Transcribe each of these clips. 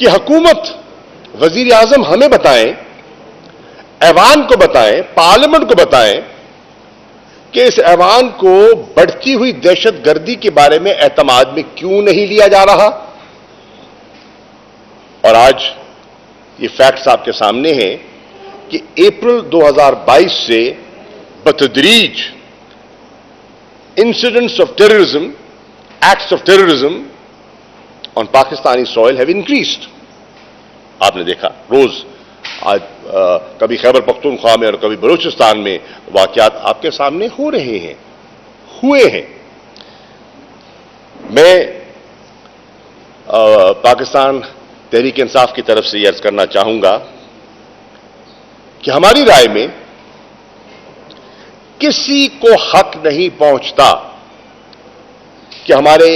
کہ حکومت وزیر اعظم ہمیں بتائیں، ایوان کو بتائیں، پارلیمنٹ کو بتائیں کہ اس ایوان کو بڑھتی ہوئی دہشت گردی کے بارے میں اعتماد میں کیوں نہیں لیا جا رہا؟ اور آج یہ فیکٹس آپ کے سامنے ہیں کہ اپریل 2022 سے بتدریج incidents of terrorism, acts of terrorism on Pakistani soil have increased. آپ نے دیکھا روز آج کبھی خیبر پختونخوا میں اور کبھی بلوچستان میں واقعات آپ کے سامنے ہوئے ہیں. میں پاکستان تحریک انصاف کی طرف سے یہ عرض کرنا چاہوں گا کہ ہماری رائے میں کسی کو حق نہیں پہنچتا کہ ہمارے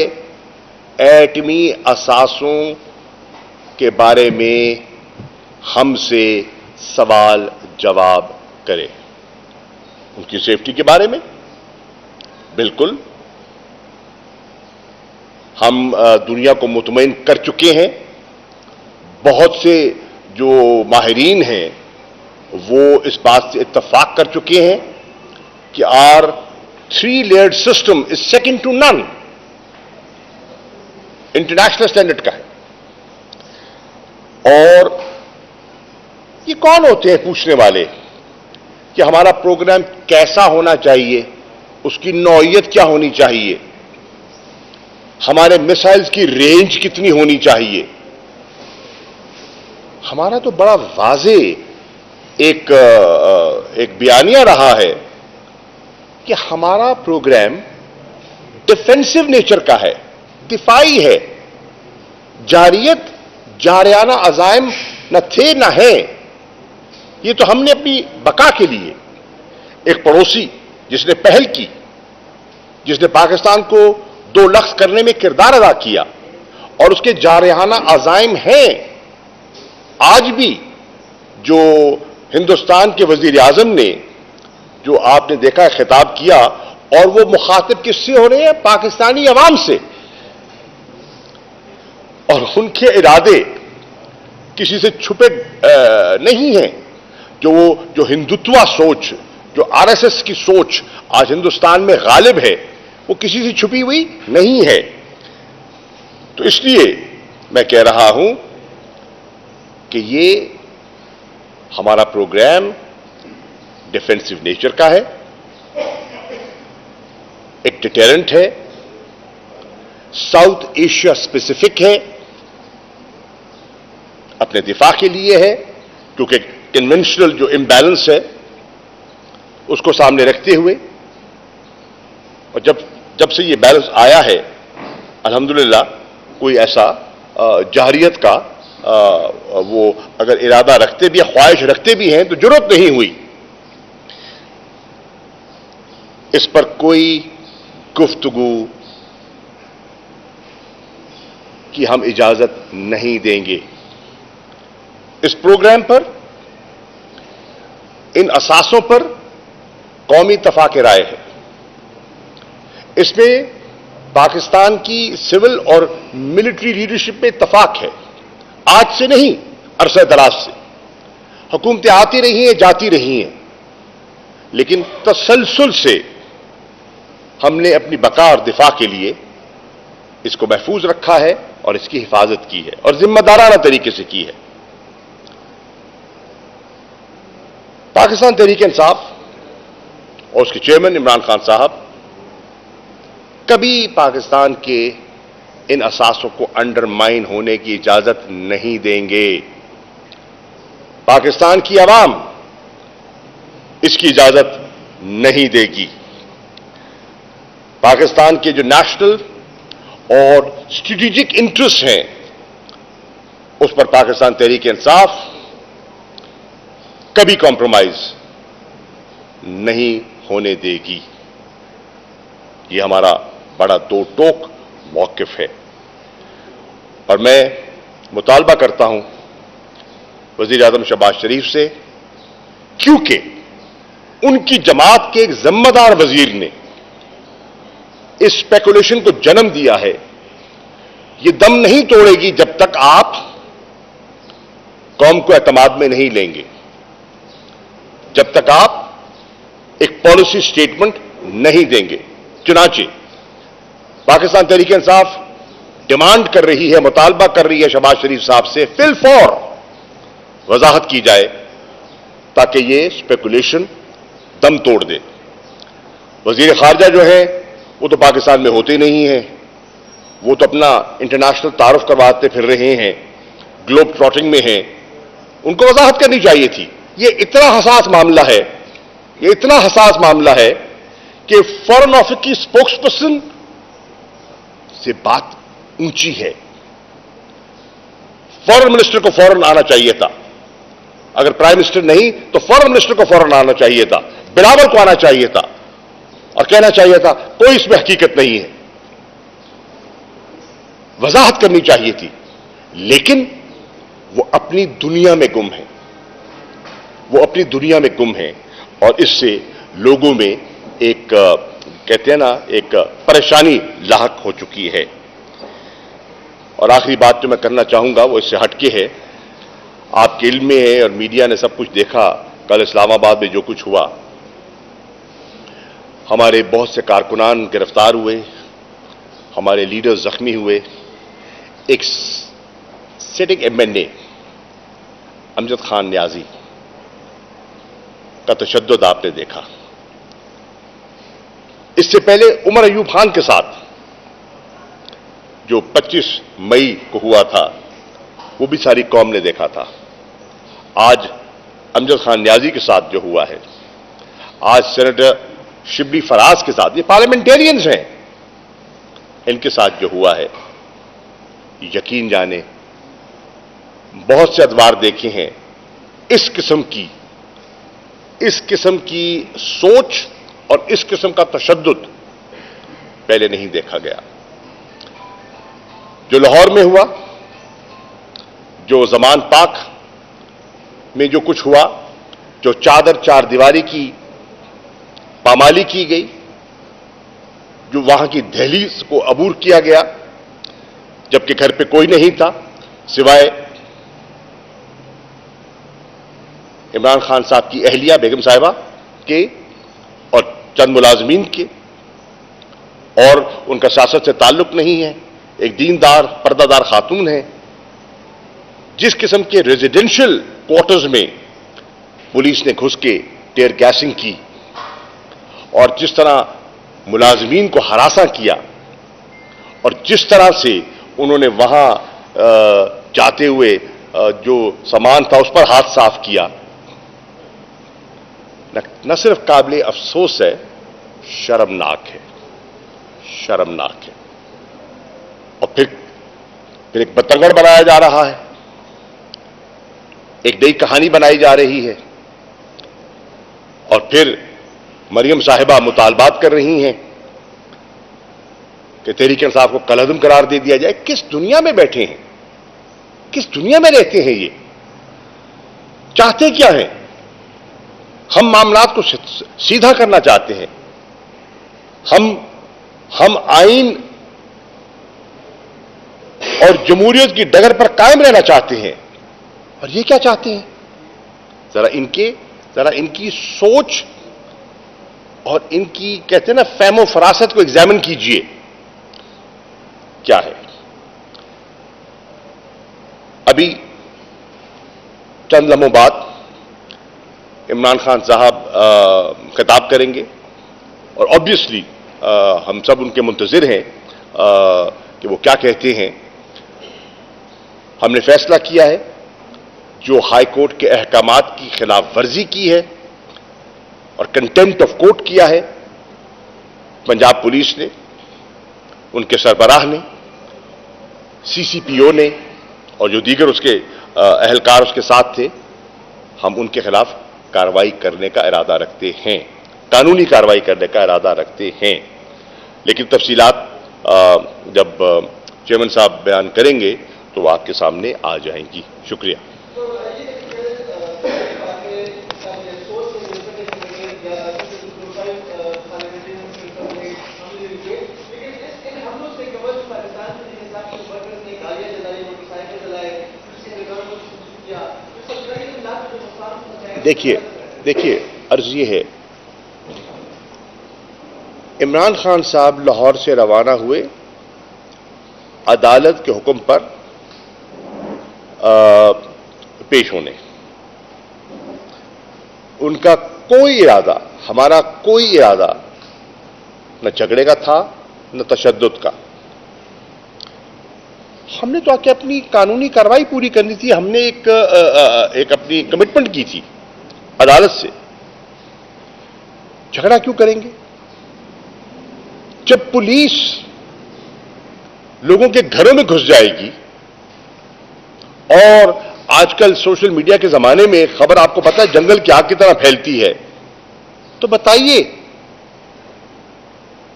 ایٹمی اثاثوں کے بارے میں ہم سے سوال جواب کرے. ان کی سیفٹی کے بارے میں بالکل ہم دنیا کو مطمئن کر چکے ہیں. بہت سے جو ماہرین ہیں وہ اس بات سے اتفاق کر چکے ہیں کہ our 3-layered system is second to none. International standard کا ہے. اور یہ کون ہوتے ہیں پوچھنے والے کہ ہمارا پروگرام کیسا ہونا چاہیے، اس کی نوعیت کیا ہونی چاہیے، ہمارے میسائلز کی رینج کتنی ہونی چاہیے؟ ہمارا تو بڑا واضح ایک بیانیہ رہا ہے کہ ہمارا پروگرام ڈیفینسو نیچر کا ہے، دفاعی ہے. جارحانہ عزائم نہ تھے نہ ہیں. یہ تو ہم نے اپنی بقا کے لیے ایک پڑوسی جس نے پہل کی، جس نے پاکستان کو 2 لخت کرنے میں کردار ادا کیا، اور اس کے جارحانہ عزائم ہیں. آج بھی جو ہندوستان کے وزیر اعظم نے جو آپ نے دیکھا خطاب کیا، اور وہ مخاطب کس سے ہو رہے ہیں؟ پاکستانی عوام سے. اور ان کے ارادے کسی سے چھپے نہیں ہیں. جو ہندوتوا سوچ، جو RSS کی سوچ آج ہندوستان میں غالب ہے، وہ کسی سے چھپی ہوئی نہیں ہے. تو اس لیے میں کہہ رہا ہوں کہ یہ ہمارا پروگرام ڈیفینسو نیچر کا ہے، ایک ڈیٹرنٹ ہے، ساؤتھ ایشیا اسپیسیفک ہے، اپنے دفاع کے لیے ہے، کیونکہ کنونشنل جو امبیلنس ہے اس کو سامنے رکھتے ہوئے. اور جب سے یہ بیلنس آیا ہے الحمدللہ کوئی ایسا جارحیت کا وہ اگر ارادہ رکھتے بھی، خواہش رکھتے بھی ہیں تو ضرورت نہیں ہوئی. اس پر کوئی گفتگو کی ہم اجازت نہیں دیں گے. اس پروگرام پر، ان اثاثوں پر قومی اتفاق رائے ہے. اس میں پاکستان کی سول اور ملٹری لیڈرشپ میں اتفاق ہے. آج سے نہیں، عرصہ دراز سے حکومتیں آتی رہی ہیں، جاتی رہی ہیں، لیکن تسلسل سے ہم نے اپنی بقا اور دفاع کے لیے اس کو محفوظ رکھا ہے اور اس کی حفاظت کی ہے، اور ذمہ دارانہ طریقے سے کی ہے. پاکستان تحریک انصاف اور اس کے چیئرمین عمران خان صاحب کبھی پاکستان کے ان اثاثوں کو انڈرمائن ہونے کی اجازت نہیں دیں گے. پاکستان کی عوام اس کی اجازت نہیں دے گی. پاکستان کے جو نیشنل اور اسٹریٹجک انٹرسٹ ہیں اس پر پاکستان تحریک انصاف کبھی کمپرومائز نہیں ہونے دے گی. یہ ہمارا بڑا دو ٹوک موقف ہے. اور میں مطالبہ کرتا ہوں وزیر اعظم شہباز شریف سے، کیونکہ ان کی جماعت کے ایک ذمہ دار وزیر نے اس اسپیکولیشن کو جنم دیا ہے. یہ دم نہیں توڑے گی جب تک آپ قوم کو اعتماد میں نہیں لیں گے جب تک آپ ایک پالیسی سٹیٹمنٹ نہیں دیں گے. چنانچہ پاکستان تحریک انصاف ڈیمانڈ کر رہی ہے, مطالبہ کر رہی ہے شہباز شریف صاحب سے فی الفور وضاحت کی جائے تاکہ یہ اسپیکولیشن دم توڑ دے. وزیر خارجہ جو ہے وہ تو پاکستان میں ہوتے نہیں ہیں, وہ تو اپنا انٹرنیشنل تعارف کرواتے پھر رہے ہیں, گلوب ٹراٹنگ میں ہیں. ان کو وضاحت کرنی چاہیے تھی. یہ اتنا حساس معاملہ ہے, یہ اتنا حساس معاملہ ہے کہ فارن آفس کی اسپوکس پرسن سے بات اونچی ہے. فارن منسٹر کو فوراً آنا چاہیے تھا. اگر پرائم منسٹر نہیں تو فارن منسٹر کو فوراً آنا چاہیے تھا, بلاول کو آنا چاہیے تھا اور کہنا چاہیے تھا کوئی اس میں حقیقت نہیں ہے. وضاحت کرنی چاہیے تھی. لیکن وہ اپنی دنیا میں گم ہیں, وہ اپنی دنیا میں گم ہیں اور اس سے لوگوں میں ایک کہتے ہیں نا ایک پریشانی لاحق ہو چکی ہے. اور آخری بات جو میں کرنا چاہوں گا وہ اس سے ہٹ کے ہے. آپ کے علم میں ہے اور میڈیا نے سب کچھ دیکھا کل اسلام آباد میں جو کچھ ہوا. ہمارے بہت سے کارکنان گرفتار ہوئے, ہمارے لیڈر زخمی ہوئے. ایک سٹنگ MNA امجد خان نیازی کا تشدد آپ نے دیکھا. اس سے پہلے عمر ایوب خان کے ساتھ جو 25 مئی کو ہوا تھا وہ بھی ساری قوم نے دیکھا تھا. آج امجد خان نیازی کے ساتھ جو ہوا ہے, آج سینیٹر شبلی فراز کے ساتھ, یہ پارلیمنٹیرینز ہیں, ان کے ساتھ جو ہوا ہے, یقین جانے بہت سے ادوار دیکھے ہیں. اس قسم کی سوچ اور اس قسم کا تشدد پہلے نہیں دیکھا گیا. جو لاہور میں ہوا, جو زمان پاک میں جو کچھ ہوا, جو چار دیواری کی پامالی کی گئی, جو وہاں کی دہلیز کو عبور کیا گیا جبکہ گھر پہ کوئی نہیں تھا سوائے عمران خان صاحب کی اہلیہ بیگم صاحبہ کے اور چند ملازمین کے, اور ان کا سیاست سے تعلق نہیں ہے, ایک دیندار پردہ دار خاتون ہے. جس قسم کے ریزیڈینشل کوارٹرز میں پولیس نے گھس کے ٹیئر گیسنگ کی اور جس طرح ملازمین کو ہراساں کیا اور جس طرح سے انہوں نے وہاں جاتے ہوئے جو سامان تھا اس پر ہاتھ صاف کیا, نہ صرف قابل افسوس ہے, شرمناک ہے, شرمناک ہے. اور پھر ایک بتنگڑ بنایا جا رہا ہے, ایک نئی کہانی بنائی جا رہی ہے, اور پھر مریم صاحبہ مطالبات کر رہی ہیں کہ تحریک انصاف کو کالعدم قرار دے دیا جائے. کس دنیا میں بیٹھے ہیں, کس دنیا میں رہتے ہیں, یہ چاہتے کیا ہیں؟ ہم معاملات کو سیدھا کرنا چاہتے ہیں, ہم آئین اور جمہوریت کی ڈگر پر قائم رہنا چاہتے ہیں, اور یہ کیا چاہتے ہیں؟ ذرا ان کی سوچ اور ان کی کہتے ہیں نا فہم و فراست کو ایگزامن کیجئے کیا ہے. ابھی چند لمحوں بعد عمران خان صاحب خطاب کریں گے اور آبویسلی ہم سب ان کے منتظر ہیں کہ وہ کیا کہتے ہیں. ہم نے فیصلہ کیا ہے جو ہائی کورٹ کے احکامات کی خلاف ورزی کی ہے اور کنٹمپٹ آف کورٹ کیا ہے, پنجاب پولیس نے, ان کے سربراہ نے, CCPO نے اور جو دیگر اس کے اہلکار اس کے ساتھ تھے, ہم ان کے خلاف کارروائی کرنے کا ارادہ رکھتے ہیں, قانونی کارروائی کرنے کا ارادہ رکھتے ہیں. لیکن تفصیلات جب چیئرمین صاحب بیان کریں گے تو وہ آپ کے سامنے آ جائیں گی. شکریہ. پاکستان میں جس حساب سے ورکرز نے گالیاں جلائیں, موٹر سائیکل جلائے, کسی نے گن کو شوٹ کیا, دیکھیے عرض یہ ہے، عمران خان صاحب لاہور سے روانہ ہوئے عدالت کے حکم پر پیش ہونے. ان کا کوئی ارادہ، ہمارا کوئی ارادہ نہ جھگڑے کا تھا نہ تشدد کا. ہم نے تو آ کے اپنی قانونی کارروائی پوری کرنی تھی. ہم نے ایک اپنی کمٹمنٹ کی تھی عدالت سے. جھگڑا کیوں کریں گے جب پولیس لوگوں کے گھروں میں گھس جائے گی؟ اور آج کل سوشل میڈیا کے زمانے میں خبر آپ کو پتا ہے جنگل کی آگ کی طرح پھیلتی ہے. تو بتائیے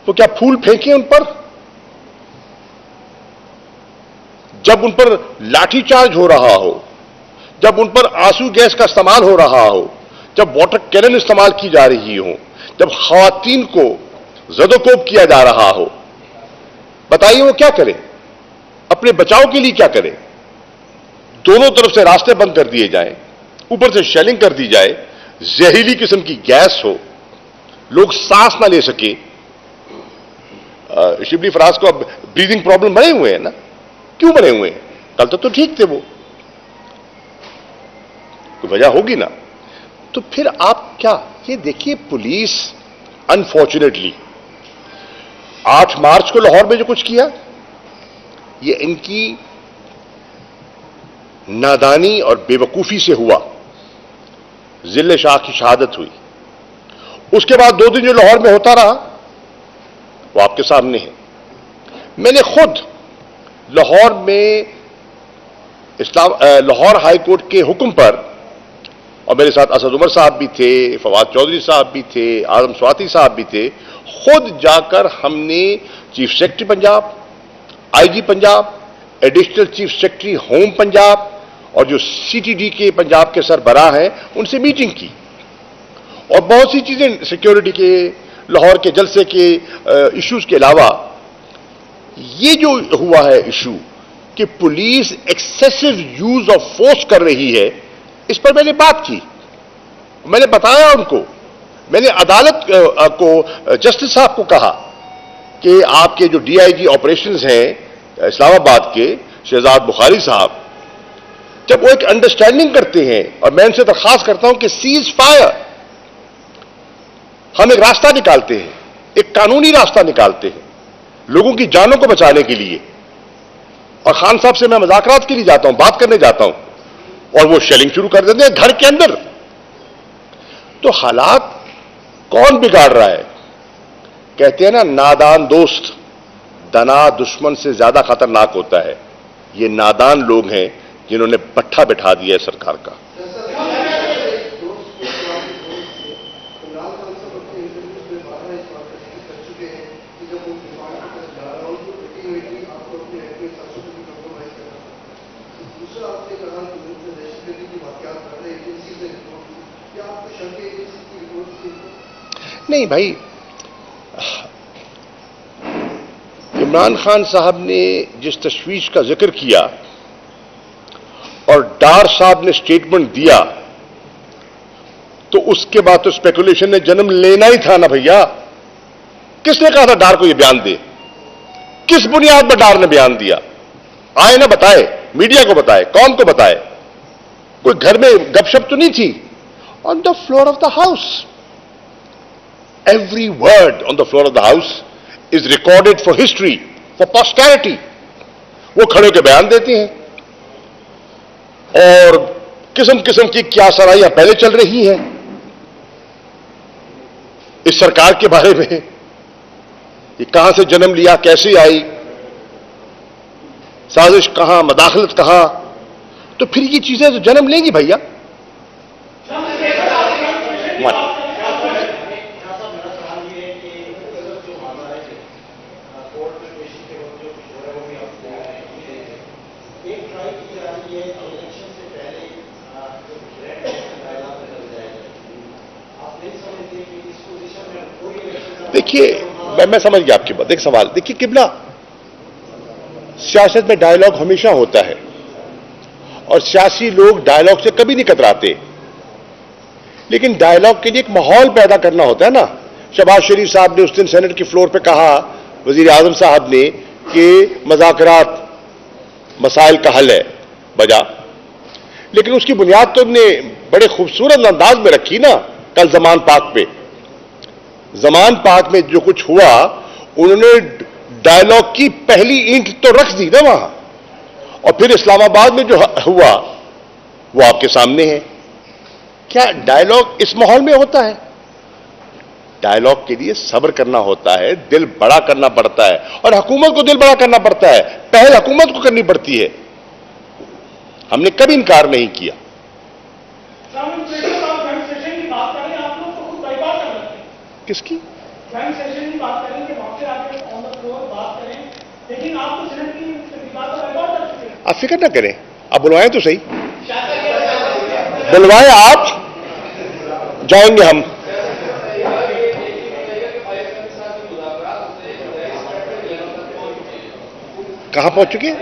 وہ کیا پھول پھینکیں ان پر؟ جب ان پر لاٹھی چارج ہو رہا ہو، جب ان پر آنسو گیس کا استعمال ہو رہا ہو، جب واٹر کینن استعمال کی جا رہی ہو، جب خواتین کو زد و کوب کیا جا رہا ہو، بتائیے وہ کیا کرے؟ اپنے بچاؤ کے لیے کیا کرے؟ دونوں طرف سے راستے بند کر دیے جائیں، اوپر سے شیلنگ کر دی جائے، زہریلی قسم کی گیس ہو، لوگ سانس نہ لے سکے. شبلی فراز کو اب بریدنگ پرابلم بنے ہوئے ہیں نا. کیوں بنے ہوئے ہیں؟ کل تو ٹھیک تھے وہ. کوئی وجہ ہوگی نا. تو پھر آپ کیا یہ دیکھیے، پولیس انفارچونیٹلی 8 مارچ کو لاہور میں جو کچھ کیا، یہ ان کی نادانی اور بے وقوفی سے ہوا. ذل شاہ کی شہادت ہوئی. اس کے بعد 2 دن جو لاہور میں ہوتا رہا وہ آپ کے سامنے ہے. میں نے خود لاہور میں لاہور ہائی کورٹ کے حکم پر، اور میرے ساتھ اسد عمر صاحب بھی تھے، فواد چودھری صاحب بھی تھے، اعظم سواتی صاحب بھی تھے، خود جا کر ہم نے chief secretary Punjab, I G Punjab, additional chief secretary home Punjab اور جو سی ٹی ڈی کے پنجاب کے سربراہ ہیں ان سے میٹنگ کی. اور بہت سی چیزیں سیکیورٹی کے، لاہور کے جلسے کے ایشوز کے علاوہ یہ جو ہوا ہے ایشو کہ police excessive use of force کر رہی ہے، اس پر میں نے بات کی. میں نے بتایا ان کو، میں نے عدالت کو، جسٹس صاحب کو کہا کہ آپ کے جو ڈی آئی جی آپریشنز ہیں اسلام آباد کے شہزاد بخاری صاحب، جب وہ ایک انڈرسٹینڈنگ کرتے ہیں، اور میں ان سے درخواست کرتا ہوں کہ سیز فائر، ہم ایک راستہ نکالتے ہیں، ایک قانونی راستہ نکالتے ہیں لوگوں کی جانوں کو بچانے کے لیے. اور خان صاحب سے میں مذاکرات کے لیے جاتا ہوں، بات کرنے جاتا ہوں، اور وہ شیلنگ شروع کر دیتے ہیں گھر کے اندر. تو حالات کون بگاڑ رہا ہے؟ کہتے ہیں نا، نادان دوست دنا دشمن سے زیادہ خطرناک ہوتا ہے. یہ نادان لوگ ہیں جنہوں نے پٹھا بٹھا دیا ہے سرکار کا. نہیں بھائی، عمران خان صاحب نے جس تشویش کا ذکر کیا اور ڈار صاحب نے سٹیٹمنٹ دیا، تو اس کے بعد تو اسپیکولیشن نے جنم لینا ہی تھا نا بھیا. کس نے کہا تھا ڈار کو یہ بیان دے؟ کس بنیاد پر ڈار نے بیان دیا؟ آئے نہ بتائے، میڈیا کو بتائے، قوم کو بتائے. کوئی گھر میں گپ شپ تو نہیں تھی. On the floor of the house, every word on the floor of the house is recorded for history, for posterity. وہ کھڑے کے بیان دیتے ہیں، اور قسم قسم کی کیا سرائیاں پہلے چل رہی ہیں اس سرکار کے بارے میں. یہ کہاں سے جنم لیا، کیسے آئی، سازش کہاں، مداخلت کہاں؟ تو پھر یہ چیزیں تو جنم لیں گی بھیا. دیکھیے، میں سمجھ گیا آپ کی بات. ایک سوال دیکھیے قبلہ، سیاست میں ڈائیلاگ ہمیشہ ہوتا ہے، اور سیاسی لوگ ڈائیلاگ سے کبھی نہیں کتراتے. لیکن ڈائلاگ کے لیے ایک ماحول پیدا کرنا ہوتا ہے نا. شہباز شریف صاحب نے اس دن سینٹ کی فلور پہ کہا, وزیر اعظم صاحب نے, کہ مذاکرات مسائل کا حل ہے بجا, لیکن اس کی بنیاد تو نے بڑے خوبصورت انداز میں رکھی نا کل زمان پاک پہ. زمان پاک میں جو کچھ ہوا, انہوں نے ڈائلاگ کی پہلی اینٹ تو رکھ دی نا وہاں, اور پھر اسلام آباد میں جو ہوا وہ آپ کے سامنے ہے. کیا ڈائلاگ اس ماحول میں ہوتا ہے؟ ڈائلاگ کے لیے صبر کرنا ہوتا ہے, دل بڑا کرنا پڑتا ہے, اور حکومت کو دل بڑا کرنا پڑتا ہے. پہل حکومت کو کرنی پڑتی ہے. ہم نے کبھی انکار نہیں کیا. کس کی؟ آپ فکر نہ کریں, آپ بلوائیں تو صحیح, بلوائیں آپ, جائیں گے ہم. کہاں پہنچ چکے؟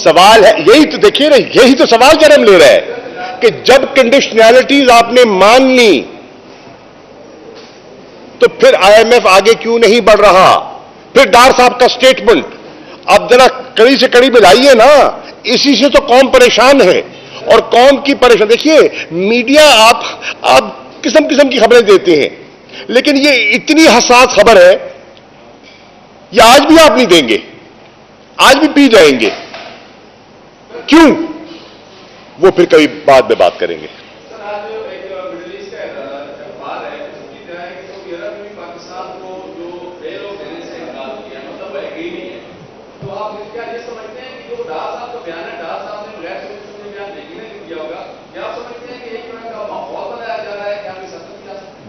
سوال ہے یہی تو, دیکھیے نا, یہی تو سوال جنم لے رہا ہے کہ جب کنڈیشنلٹیز آپ نے مان لی تو پھر آئی ایم ایف آگے کیوں نہیں بڑھ رہا؟ پھر ڈار صاحب کا سٹیٹمنٹ اب ذرا کڑی سے کڑی ملائیے نا. اسی سے تو قوم پریشان ہے, اور قوم کی پریشان. دیکھیے میڈیا آپ قسم قسم کی خبریں دیتے ہیں, لیکن یہ اتنی حساس خبر ہے, یہ آج بھی آپ نہیں دیں گے, آج بھی پی جائیں گے. کیوں؟ وہ پھر کبھی بعد میں بات کریں گے.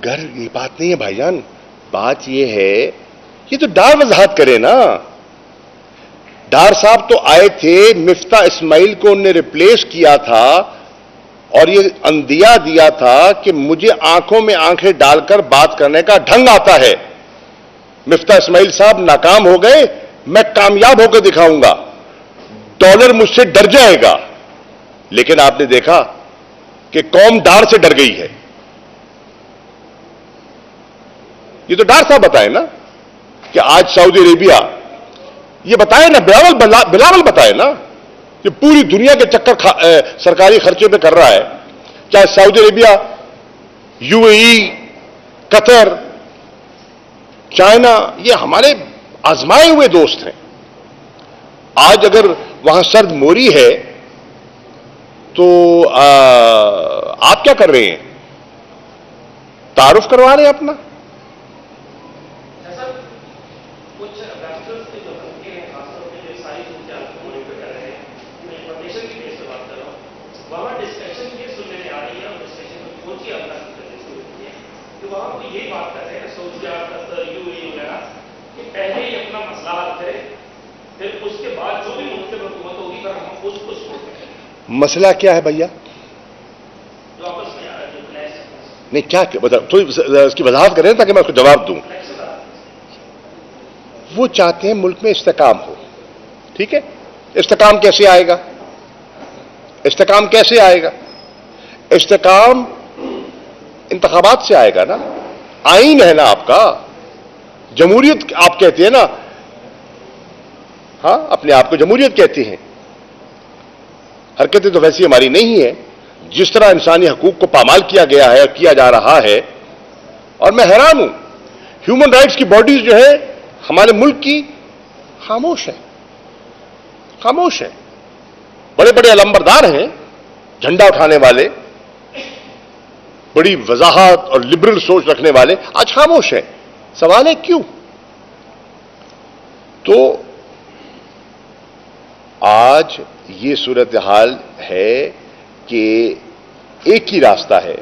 گھر یہ بات نہیں ہے بھائی جان, بات یہ ہے, یہ تو ڈار وضاحت کرے نا. ڈار صاحب تو آئے تھے, مفتاح اسماعیل کو انہوں نے ریپلیس کیا تھا, اور یہ اندیا دیا تھا کہ مجھے آنکھوں میں آنکھیں ڈال کر بات کرنے کا ڈھنگ آتا ہے. مفتاح اسماعیل صاحب ناکام ہو گئے, میں کامیاب ہو کے دکھاؤں گا, ڈالر مجھ سے ڈر جائے گا. لیکن آپ نے دیکھا کہ قوم ڈار سے ڈر گئی ہے. یہ تو ڈار صاحب بتائے نا کہ آج سعودی عربیہ, یہ بتائے نا, بلاول بتائے نا, یہ پوری دنیا کے چکر سرکاری خرچے پہ کر رہا ہے, چاہے Saudi Arabia, U A E, Qatar, China, یہ ہمارے آزمائے ہوئے دوست ہیں. آج اگر وہاں سرد موری ہے تو آپ کیا کر رہے ہیں؟ تعارف کروا رہے ہیں اپنا. مسئلہ کیا ہے بھیا؟ نہیں کیا تھوڑی اس کی وضاحت کریں تاکہ میں اس کو جواب دوں. وہ چاہتے ہیں ملک میں استحکام ہو, ٹھیک ہے. استحکام کیسے آئے گا؟ استحکام کیسے آئے گا؟ استحکام انتخابات سے آئے گا نا. آئین ہے نا آپ کا, جمہوریت آپ کہتے ہیں نا, ہاں اپنے آپ کو جمہوریت کہتے ہیں. حرکتیں تو ویسی ہماری نہیں ہے. جس طرح انسانی حقوق کو پامال کیا گیا ہے اور کیا جا رہا ہے, اور میں حیران ہوں, ہیومن رائٹس کی باڈیز جو ہے ہمارے ملک کی خاموش ہے, خاموش ہے. بڑے بڑے علمبردار ہیں, جھنڈا اٹھانے والے, بڑی وضاحت اور لبرل سوچ رکھنے والے, آج خاموش ہیں. سوال ہے کیوں؟ تو آج یہ صورتحال ہے کہ ایک ہی راستہ ہے,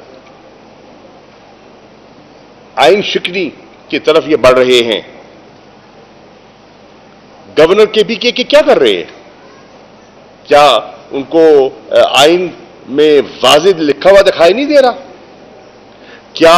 آئین شکنی کی طرف یہ بڑھ رہے ہیں. گورنر کے بھی کہ کیا کر رہے ہیں؟ کیا ان کو آئین میں واضح لکھا ہوا دکھائی نہیں دے رہا؟ کیا